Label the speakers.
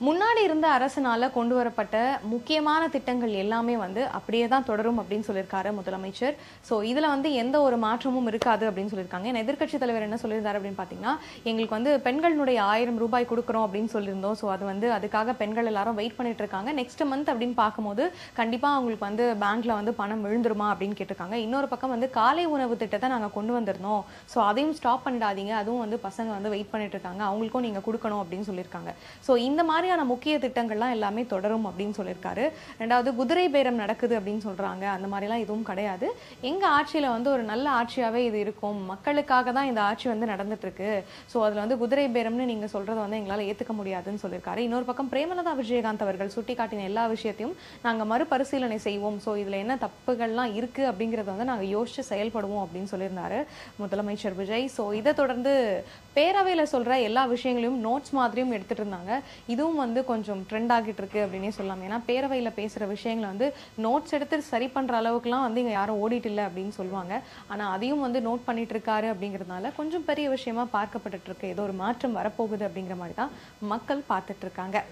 Speaker 1: முன்னாடி இருந்த அரசுனால கொண்டு வரப்பட்ட முக்கியமான திட்டங்கள் எல்லாமே வந்து அப்படியே தான் தொடரும் அப்படின்னு சொல்லியிருக்காரு முதலமைச்சர். ஸோ இதில் வந்து எந்த ஒரு மாற்றமும் இருக்காது அப்படின்னு சொல்லியிருக்காங்க. ஏன்னா எதிர்க்கட்சித் தலைவர் என்ன சொல்லியிருந்தாரு அப்படின்னு பார்த்தீங்கன்னா, எங்களுக்கு வந்து பெண்களுடைய 1000 ரூபாய் கொடுக்குறோம் அப்படின்னு சொல்லியிருந்தோம். ஸோ அது வந்து அதுக்காக பெண்கள் எல்லாரும் வெயிட் பண்ணிட்டு இருக்காங்க. நெக்ஸ்ட் மந்த் அப்படின்னு பார்க்கும்போது கண்டிப்பாக அவங்களுக்கு வந்து பேங்க்ல வந்து பணம் விழுந்துருமா அப்படின்னு கேட்டிருக்காங்க. இன்னொரு பக்கம் வந்து காலை உணவு திட்டத்தை நாங்கள் கொண்டு வந்திருந்தோம். ஸோ அதையும் ஸ்டாப் பண்ணிடாதீங்க. அதுவும் வந்து பசங்க வந்து வெயிட் பண்ணிட்டு இருக்காங்க. அவங்களுக்கும் நீங்கள் கொடுக்கணும் அப்படின்னு சொல்லியிருக்காங்க. ஸோ இந்த மாதிரி முக்கிய திட்டங்கள்லாம் எல்லாமே தொடரும் அப்படின்னு சொல்லியிருக்காரு. ரெண்டாவது குதிரை பேரம் நடக்குது அப்படின்னு சொல்றாங்க. அந்த மாதிரிலாம் எதுவும் கிடையாது. எங்க ஆட்சியில வந்து ஒரு நல்ல ஆட்சியாவே இது இருக்கும். மக்களுக்காக தான் இந்த ஆட்சி வந்து நடந்துட்டு இருக்கு. ஸோ அதுல வந்து குதிரை பேரம்னு நீங்க சொல்றதை வந்து எங்களால் ஏத்துக்க முடியாதுன்னு சொல்லியிருக்காரு. இன்னொரு பக்கம் பிரேமலதா விஜயகாந்த் அவர்கள் சுட்டிக்காட்டின எல்லா விஷயத்தையும் நாங்க மறுபரிசீலனை செய்வோம். ஸோ இதுல என்ன தப்புகள்லாம் இருக்கு அப்படிங்கறத வந்து நாங்க யோசிச்சு செயல்படுவோம் அப்படின்னு சொல்லியிருந்தாரு முதலமைச்சர் விஜய். ஸோ இதை தொடர்ந்து பேரவையில சொல்ற எல்லா விஷயங்களையும் நோட்ஸ் மாதிரியும் எடுத்துட்டு இருந்தாங்க. இதுவும் வந்து கொஞ்சம் ட்ரெண்ட் ஆகிட்டு இருக்கு அப்படின்னே சொல்லலாம். ஏன்னா பேரவையில் பேசுகிற விஷயங்களை வந்து நோட்ஸ் எடுத்து சரி பண்ணுற அளவுக்குலாம் வந்து இங்கே யாரும் ஓடிட்டு இல்லை அப்படின்னு சொல்லுவாங்க. ஆனால் அதையும் வந்து நோட் பண்ணிட்டு இருக்காரு அப்படிங்கிறதுனால கொஞ்சம் பெரிய விஷயமா பார்க்கப்பட்டு இருக்கு. ஏதோ ஒரு மாற்றம் வரப்போகுது அப்படிங்கிற மாதிரி தான் மக்கள் பார்த்துட்டு இருக்காங்க.